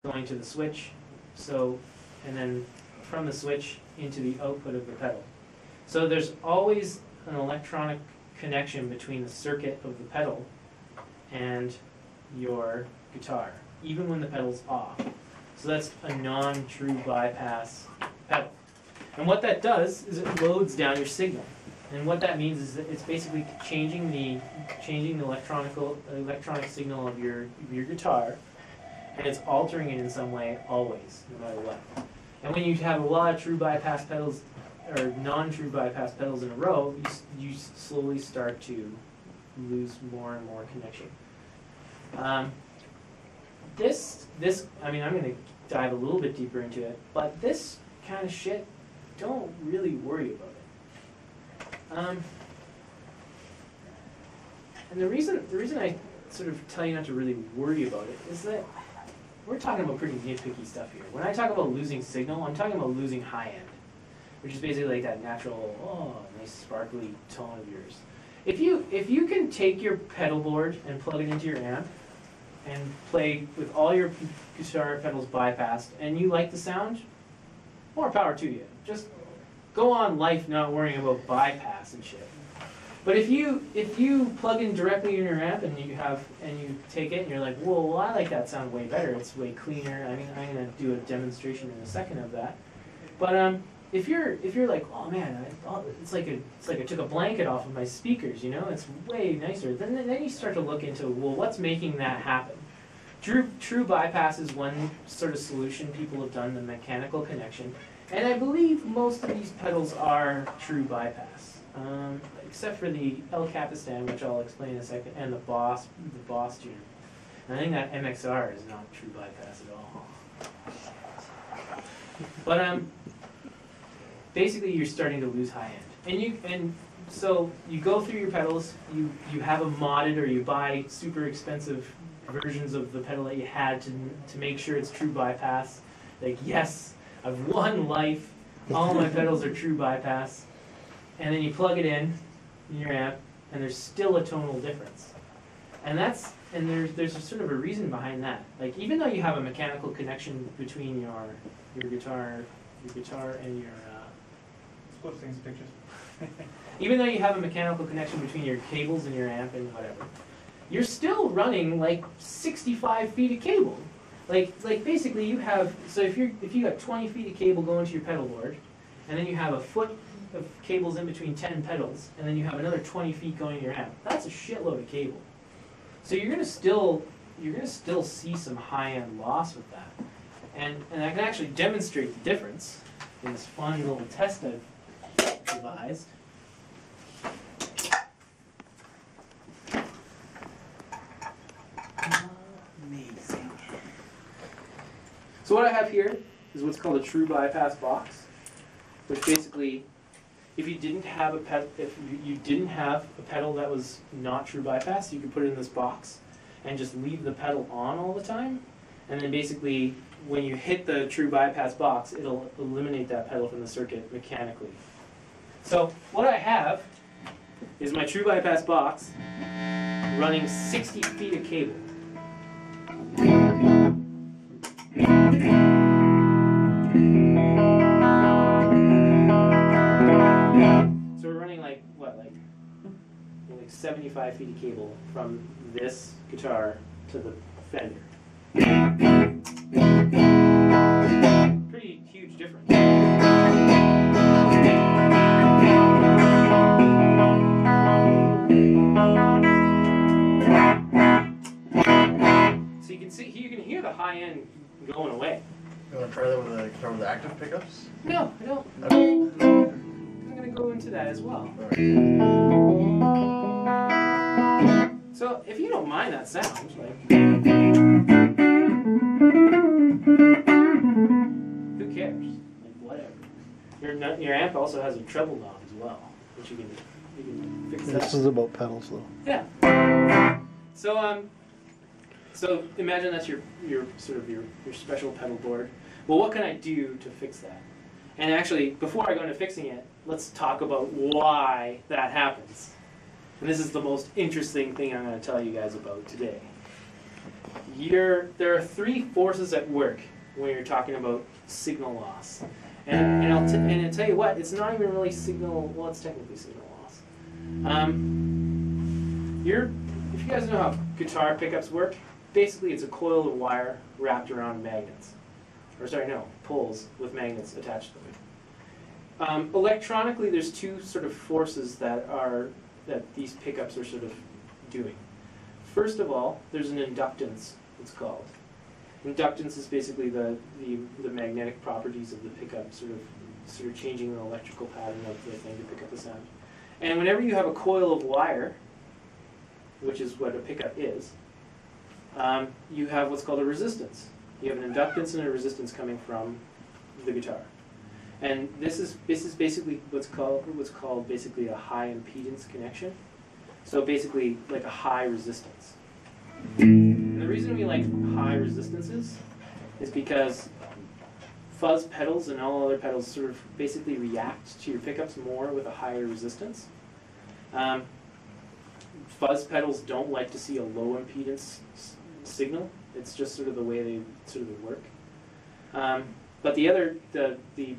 going to the switch, and then from the switch into the output of the pedal. So there's always an electronic connection between the circuit of the pedal and your guitar, even when the pedal's off. So that's a non-true bypass pedal. And what that does is it loads down your signal. And what that means is that it's basically changing the electronic signal of your guitar, and it's altering it in some way always, no matter what. And when you have a lot of true bypass pedals or non-true bypass pedals in a row, you slowly start to lose more and more connection. I mean, I'm going to dive a little bit deeper into it, but this kind of shit, don't really worry about it. And the reason I sort of tell you not to really worry about it is that we're talking about pretty nitpicky stuff here. When I talk about losing signal, I'm talking about losing high end, which is basically like that natural, nice sparkly tone of yours. If you can take your pedal board and plug it into your amp and play with all your guitar pedals bypassed, and you like the sound, more power to you. Just go on life not worrying about bypass and shit. But if you plug in directly in your amp and you take it and you're like, whoa, well, I like that sound way better. It's way cleaner. I mean, I'm gonna do a demonstration in a second of that. But if you're like, oh man, it's like I took a blanket off of my speakers, you know, it's way nicer. Then you start to look into, well, what's making that happen? True bypass is one sort of solution people have done, the mechanical connection. And I believe most of these pedals are true bypass, except for the El Capistan, which I'll explain in a second, and the Boss tuner. And I think that MXR is not true bypass at all. But basically, you're starting to lose high end, and so you go through your pedals. You have a modded, or you buy super expensive versions of the pedal that you had to make sure it's true bypass. Like, yes, I've won life. All my pedals are true bypass. And then you plug it in your amp, and there's still a tonal difference. And there's a sort of a reason behind that. Like, even though you have a mechanical connection between your guitar and your split things pictures. even though you have a mechanical connection between your cables and your amp and whatever, you're still running like 65 feet of cable. Like basically you have, so if you got 20 feet of cable going to your pedal board, and then you have a foot of cables in between 10 pedals, and then you have another 20 feet going to your amp, that's a shitload of cable. So you're gonna still see some high-end loss with that. And I can actually demonstrate the difference in this fun little test I've devised. Amazing. So what I have here is what's called a true bypass box, which basically, if you didn't have a pedal that was not true bypass, you could put it in this box and just leave the pedal on all the time, and then basically when you hit the true bypass box, it'll eliminate that pedal from the circuit mechanically. So what I have is my true bypass box running 60 feet of cable. So we're running like 75 feet of cable from this guitar to the Fender. Pretty huge difference. So you can hear the high end going away. You want to try that with a guitar with active pickups? No, I don't. I'm going to go into that as well. All right. So if you don't mind that sound, like, who cares? Like, whatever. Your amp also has a treble knob as well, which you can fix that. This is about pedals, though. Yeah. So imagine that's your special pedal board. Well, what can I do to fix that? And actually, before I go into fixing it, let's talk about why that happens. And this is the most interesting thing I'm going to tell you guys about today. there are three forces at work when you're talking about signal loss. And I'll tell you what, it's not even really signal, well, it's technically signal loss. If you guys know how guitar pickups work, basically it's a coil of wire wrapped around magnets. Or sorry, no, poles with magnets attached to them. Electronically, there's two sort of forces that these pickups are sort of doing. First of all, there's an inductance, it's called. Inductance is basically the magnetic properties of the pickup, sort of changing the electrical pattern of the thing to pick up the sound. And whenever you have a coil of wire, which is what a pickup is, you have what's called a resistance. You have an inductance and a resistance coming from the guitar. And this is basically what's called basically a high impedance connection. So basically like a high resistance. And the reason we like high resistances is because fuzz pedals and all other pedals sort of basically react to your pickups more with a higher resistance. Fuzz pedals don't like to see a low impedance signal. It's just sort of the way they sort of work. But the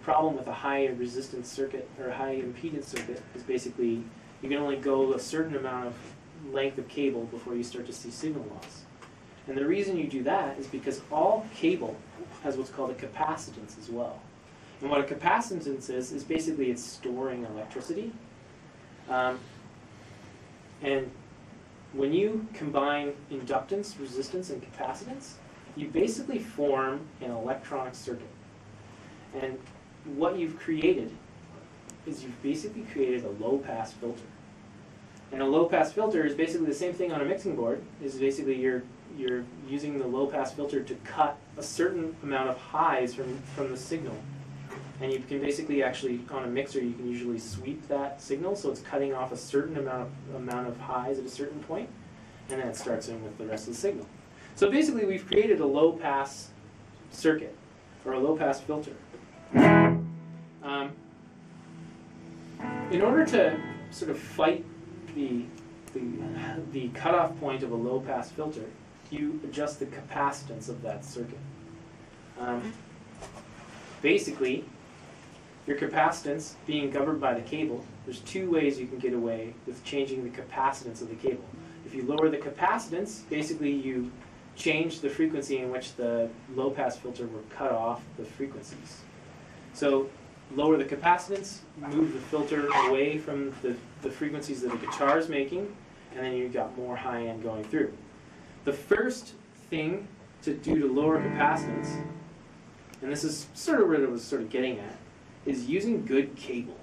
problem with a high resistance circuit or a high impedance circuit is basically you can only go a certain amount of length of cable before you start to see signal loss. And the reason you do that is because all cable has what's called a capacitance as well. And what a capacitance is basically it's storing electricity. And when you combine inductance, resistance, and capacitance, you basically form an electronic circuit. And what you've created is you've basically created a low-pass filter. And a low-pass filter is basically the same thing on a mixing board. Is basically you're using the low-pass filter to cut a certain amount of highs from the signal. And you can basically actually, on a mixer, you can usually sweep that signal, so it's cutting off a certain amount of highs at a certain point, and then it starts in with the rest of the signal. So basically, we've created a low-pass circuit, or a low-pass filter. In order to sort of fight the cutoff point of a low-pass filter, you adjust the capacitance of that circuit. Basically, your capacitance being governed by the cable, there's two ways you can get away with changing the capacitance of the cable. If you lower the capacitance, basically you change the frequency in which the low-pass filter will cut off the frequencies. So lower the capacitance, move the filter away from the frequencies that the guitar is making, and then you've got more high-end going through. The first thing to do to lower capacitance, and this is sort of what it was sort of getting at, is using good cable.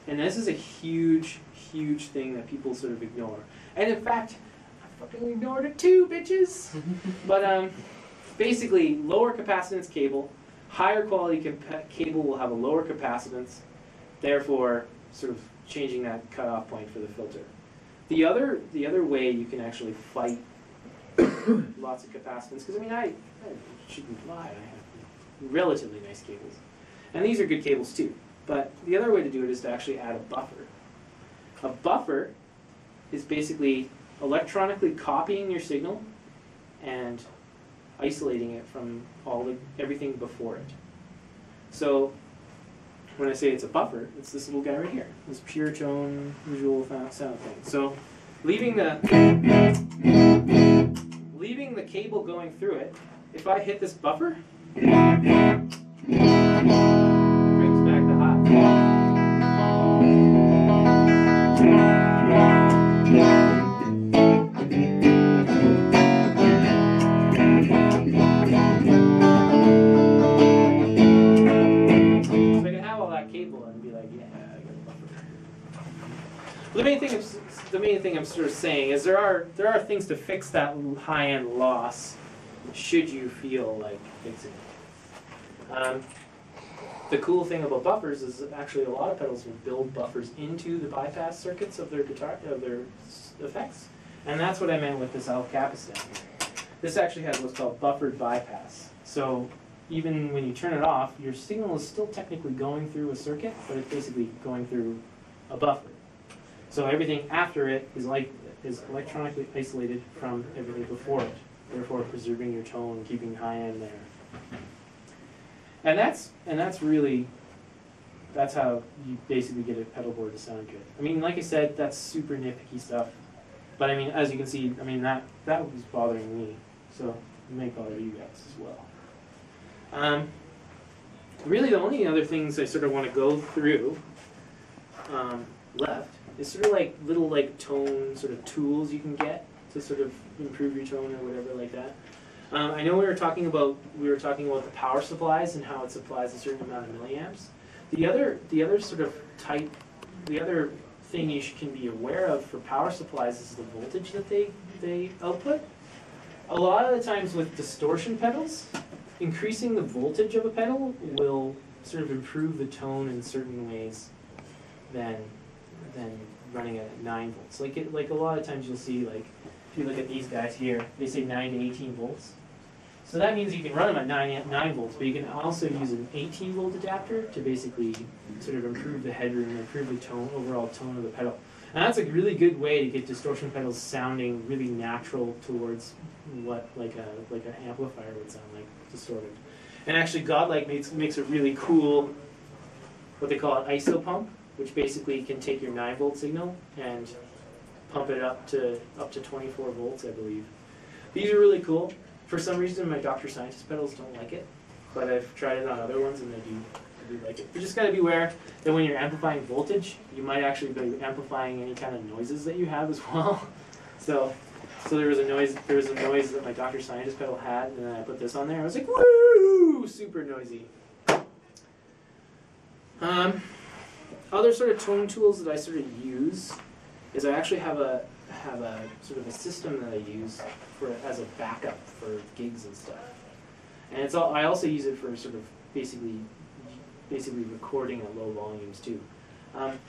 And this is a huge, huge thing that people sort of ignore. And in fact, I fucking ignored it too, bitches! But basically, lower capacitance cable, higher quality cable will have a lower capacitance, therefore sort of changing that cutoff point for the filter. The other way you can actually fight lots of capacitance, because I mean, I shouldn't lie, I have relatively nice cables. And these are good cables too. But the other way to do it is to actually add a buffer. A buffer is basically electronically copying your signal and isolating it from everything before it. So when I say it's a buffer, it's this little guy right here, this pure tone visual sound thing. So leaving the cable going through it, if I hit this buffer, it brings back the high. The main thing I'm sort of saying is there are things to fix that high-end loss should you feel like fixing it. The cool thing about buffers is actually a lot of pedals will build buffers into the bypass circuits of their effects, and that's what I meant with this Al Capistan here. This actually has what's called buffered bypass. So even when you turn it off, your signal is still technically going through a circuit, but it's basically going through a buffer. So everything after it is electronically isolated from everything before it. therefore preserving your tone, keeping high end there. And that's really, that's how you basically get a pedal board to sound good. I mean, like I said, that's super nitpicky stuff. But I mean, as you can see, I mean, that was bothering me. So it may bother you guys as well. Really the only other things I sort of want to go through left is sort of like little like tone sort of tools you can get to sort of improve your tone or whatever like that. I know we were talking about the power supplies and how it supplies a certain amount of milliamps. The other sort of type, the other thing you can be aware of for power supplies is the voltage that they output. A lot of the times with distortion pedals, increasing the voltage of a pedal will sort of improve the tone in certain ways than running at 9 volts. Like a lot of times you'll see, like if you look at these guys here, they say 9 to 18 volts. So that means you can run them at 9 volts, but you can also use an 18 volt adapter to basically sort of improve the headroom, improve the tone, overall tone of the pedal. And that's a really good way to get distortion pedals sounding really natural towards what like an amplifier would sound like, distorted. And actually Godlike makes a really cool, what they call an ISO pump, which basically can take your 9 volt signal and pump it up to 24 volts, I believe. These are really cool. For some reason, my Dr. Scientist pedals don't like it, but I've tried it on other ones and they do like it. You just got to be aware that when you're amplifying voltage, you might actually be amplifying any kind of noises that you have as well. So there was a noise that my Dr. Scientist pedal had, and then I put this on there. I was like, woo, super noisy. Other sort of tone tools that I sort of use is I actually have a sort of a system that I use as a backup for gigs and stuff. And I also use it for sort of basically recording at low volumes too.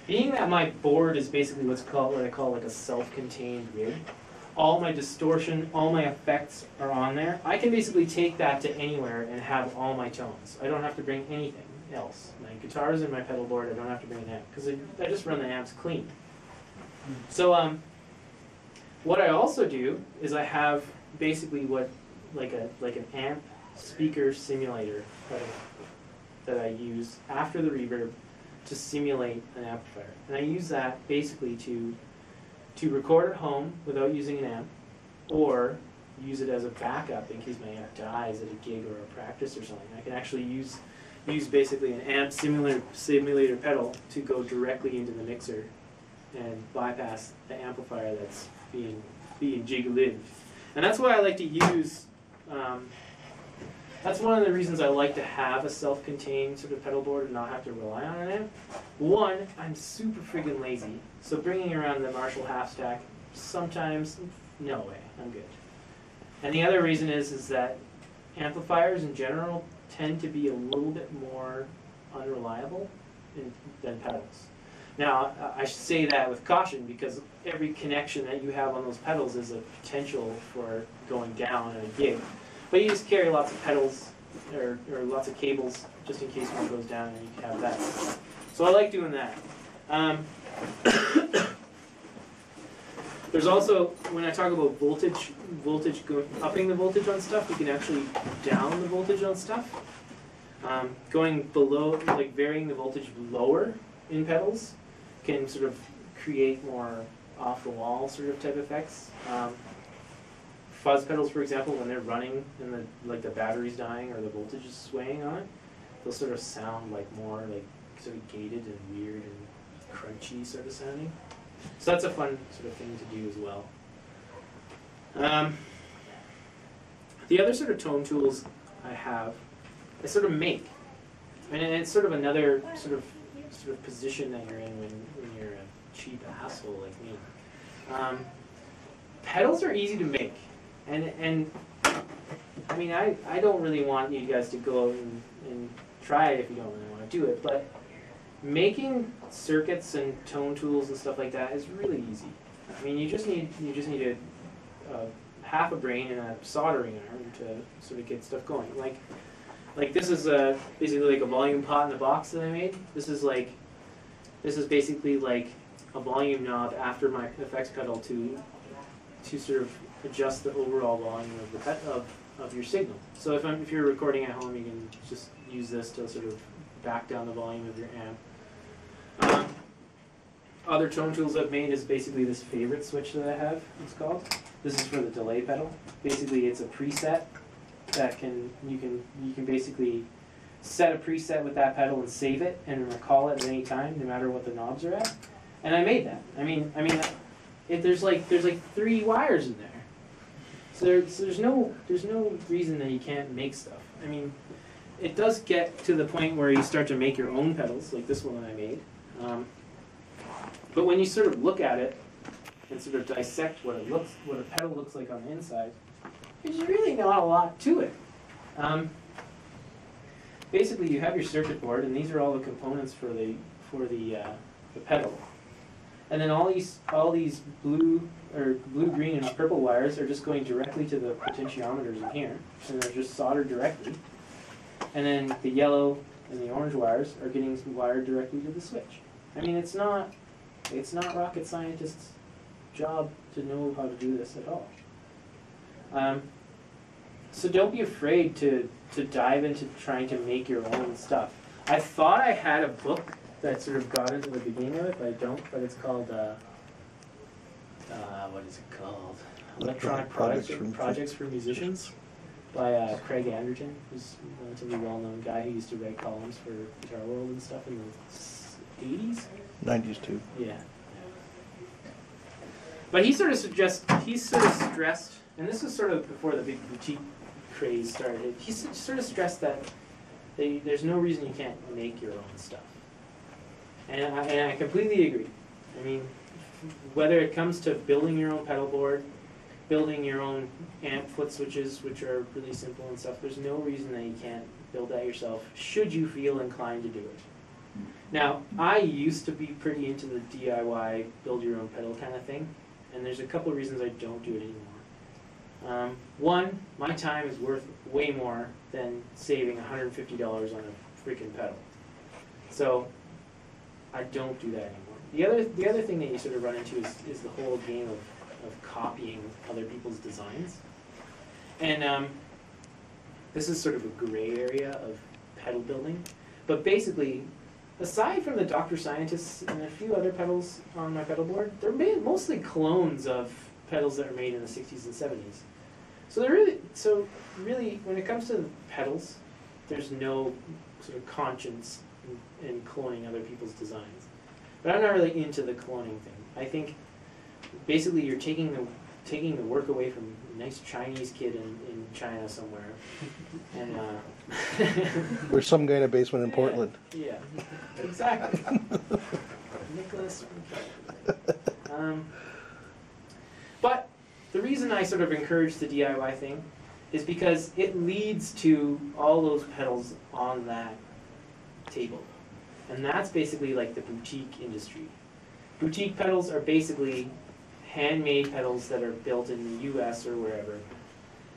Being that my board is basically what I call like a self-contained rig, all my distortion, all my effects are on there. I can basically take that to anywhere and have all my tones. I don't have to bring anything else. My guitars and my pedal board, I don't have to bring an amp because I just run the amps clean. So what I also do is I have basically like an amp speaker simulator that I use after the reverb to simulate an amplifier. And I use that basically to record at home without using an amp, or use it as a backup in case my amp dies at a gig or a practice or something. I can actually use basically an amp simulator pedal to go directly into the mixer and bypass the amplifier that's being jig-lived. And that's why I like to use, that's one of the reasons I like to have a self-contained sort of pedal board and not have to rely on an amp. One, I'm super friggin' lazy, so bringing around the Marshall half stack, sometimes, no way, I'm good. And the other reason is that amplifiers in general tend to be a little bit more unreliable than pedals. Now, I should say that with caution because every connection that you have on those pedals is a potential for going down at a gig. But you just carry lots of pedals or lots of cables just in case one goes down and you can have that. So I like doing that. There's also, when I talk about upping the voltage on stuff, you can actually down the voltage on stuff. Going below, like varying the voltage lower in pedals can sort of create more off-the-wall sort of type effects. Fuzz pedals, for example, when they're running and the battery's dying or the voltage is swaying on it, they'll sort of sound like more like sort of gated and weird and crunchy sort of sounding. So that's a fun sort of thing to do as well. The other sort of tone tools I have, I sort of make. And it's sort of another sort of position that you're in when you're a cheap asshole like me. Pedals are easy to make. And I mean, I don't really want you guys to go and try it if you don't really want to do it, but making circuits and tone tools and stuff like that is really easy. I mean, you just need half a brain and a soldering iron to sort of get stuff going. Like this is basically like a volume pot in the box that I made. This is basically like a volume knob after my effects pedal to sort of adjust the overall volume of the of your signal. So if you're recording at home, you can just use this to sort of back down the volume of your amp. Other tone tools I've made is basically this favorite switch that I have, it's called. This is for the delay pedal. Basically it's a preset that you can basically set a preset with that pedal and save it and recall it at any time, no matter what the knobs are at. And I made that. I mean, there's like 3 wires in there. So there's no reason that you can't make stuff. I mean, it does get to the point where you start to make your own pedals, like this one that I made. But when you sort of look at it and sort of dissect what a pedal looks like on the inside, there's really not a lot to it. Basically, you have your circuit board, and these are all the components for the pedal. And then all these blue, green, and purple wires are just going directly to the potentiometers in here, and they're just soldered directly. And then the yellow and the orange wires are getting wired directly to the switch. I mean, it's not rocket scientist's job to know how to do this at all. So don't be afraid to dive into trying to make your own stuff. I thought I had a book that sort of got into the beginning of it, but I don't. But it's called, what is it called? Electronic Projects for Musicians by Craig Anderton, who's a relatively well-known guy who used to write columns for Guitar World and stuff in the 80s? 90s too. Yeah. But he sort of stressed, and this was sort of before the big boutique craze started, he sort of stressed that there's no reason you can't make your own stuff. And I completely agree. I mean, whether it comes to building your own pedal board, building your own amp foot switches, which are really simple and stuff, there's no reason that you can't build that yourself, should you feel inclined to do it. Now, I used to be pretty into the DIY, build your own pedal kind of thing, and there's a couple of reasons I don't do it anymore. One, my time is worth way more than saving $150 on a freaking pedal. So, I don't do that anymore. The other thing that you sort of run into is the whole game of copying other people's designs. And this is sort of a gray area of pedal building. But basically, aside from the Dr. Scientists and a few other pedals on my pedal board, they're mostly clones of pedals that are made in the 60s and 70s. So really, when it comes to pedals, there's no sort of conscience in cloning other people's designs. But I'm not really into the cloning thing. I think basically you're taking the work away from a nice Chinese kid in China somewhere. And Or some guy in a basement in Portland. Yeah, exactly. Nicholas. But the reason I sort of encourage the DIY thing is because it leads to all those pedals on that table. And that's basically like the boutique industry. Boutique pedals are basically handmade pedals that are built in the US or wherever.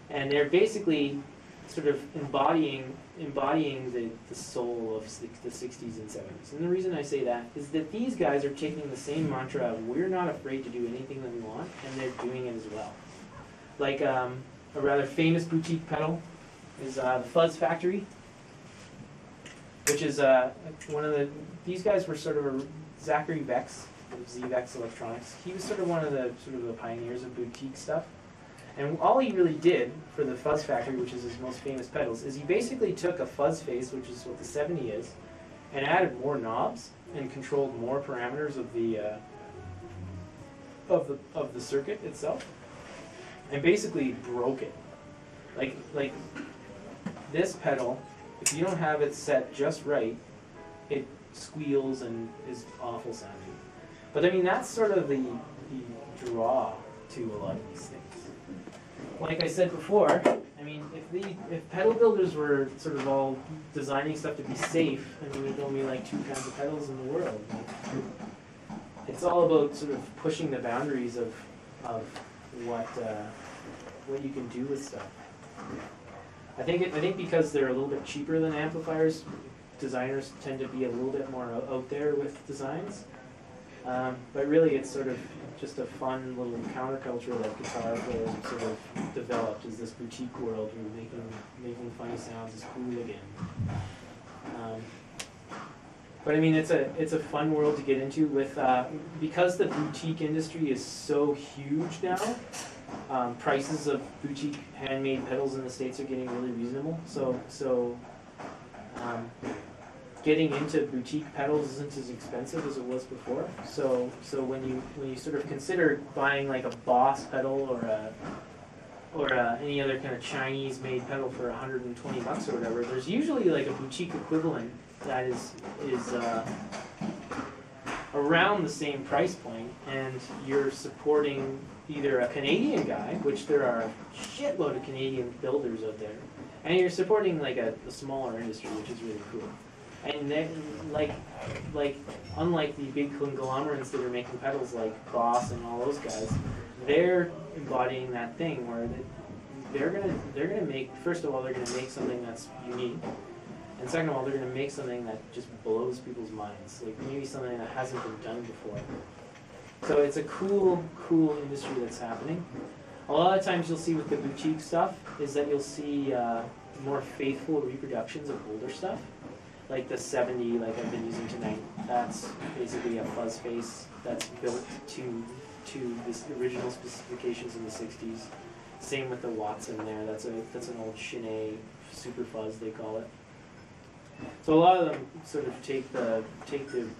And they're basically sort of embodying the soul of the 60s and 70s. And the reason I say that is that these guys are taking the same mantra of we're not afraid to do anything that we want, and they're doing it as well. Like a rather famous boutique pedal is the Fuzz Factory, which is these guys were sort of Zachary Vex of Z-Vex Electronics. He was sort of one of the pioneers of boutique stuff. And all he really did for the Fuzz Factory, which is his most famous pedals, is he basically took a fuzz face, which is what the 70 is, and added more knobs and controlled more parameters of the circuit itself, and basically broke it. Like this pedal, if you don't have it set just right, it squeals and is awful sounding. But I mean, that's sort of the draw to a lot of these things. Like I said before, I mean, if pedal builders were sort of all designing stuff to be safe, I mean, there's only like 2 kinds of pedals in the world. It's all about sort of pushing the boundaries of what you can do with stuff. I think because they're a little bit cheaper than amplifiers, designers tend to be a little bit more out there with designs. But really, it's sort of just a fun little counterculture that guitar players have sort of developed, is this boutique world where making funny sounds is cool again. But I mean, it's a fun world to get into with because the boutique industry is so huge now. Prices of boutique handmade pedals in the States are getting really reasonable. So getting into boutique pedals isn't as expensive as it was before. So when you sort of consider buying like a Boss pedal or any other kind of Chinese made pedal for $120 or whatever, there's usually like a boutique equivalent that is around the same price point, and you're supporting either a Canadian guy, which there are a shitload of Canadian builders out there, and you're supporting like a smaller industry, which is really cool. And then, like unlike the big conglomerates that are making pedals like Boss and all those guys, they're embodying that thing where they're gonna make, first of all, they're gonna make something that's unique, and second of all, they're gonna make something that just blows people's minds, like maybe something that hasn't been done before. So it's a cool industry that's happening. A lot of times you'll see with the boutique stuff is that you'll see more faithful reproductions of older stuff. Like the 70, like I've been using tonight, that's basically a fuzz face that's built to the original specifications in the 60s. Same with the Watson there, that's an old Chenet super fuzz, they call it. So a lot of them sort of take the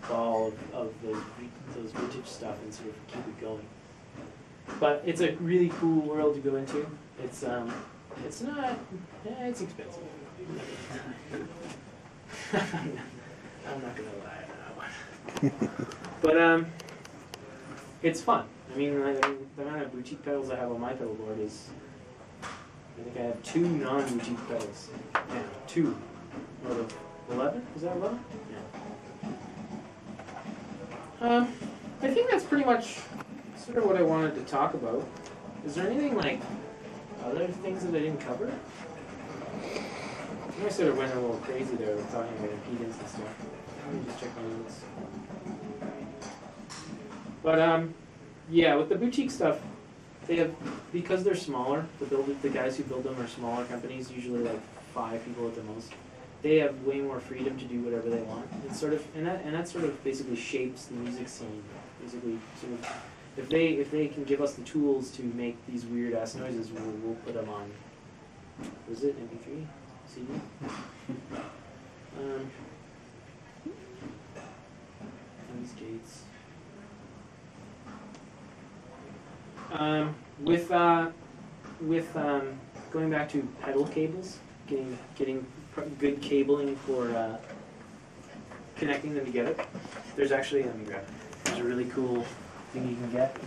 ball of those vintage stuff and sort of keep it going. But it's a really cool world to go into. It's not, it's expensive. I'm not gonna lie on that one. But it's fun. I mean, the amount of boutique pedals I have on my pedal board is, I think I have 2 non-boutique pedals. Yeah, 2 out of 11? Is that 11? Yeah. I think that's pretty much sort of what I wanted to talk about. Is there anything like other things that I didn't cover? I sort of went a little crazy there with talking about impedance and stuff. Let me just check my notes. But yeah, with the boutique stuff, they have, because they're smaller, the guys who build them are smaller companies, usually like 5 people at the most. They have way more freedom to do whatever they want. It's sort of, and that sort of basically shapes the music scene. Basically, sort of, if they can give us the tools to make these weird ass noises, we'll put them on. Was it MP3? CD? These gates. With going back to pedal cables, getting good cabling for connecting them together. There's actually, let me grab it. There's a really cool thing you can get.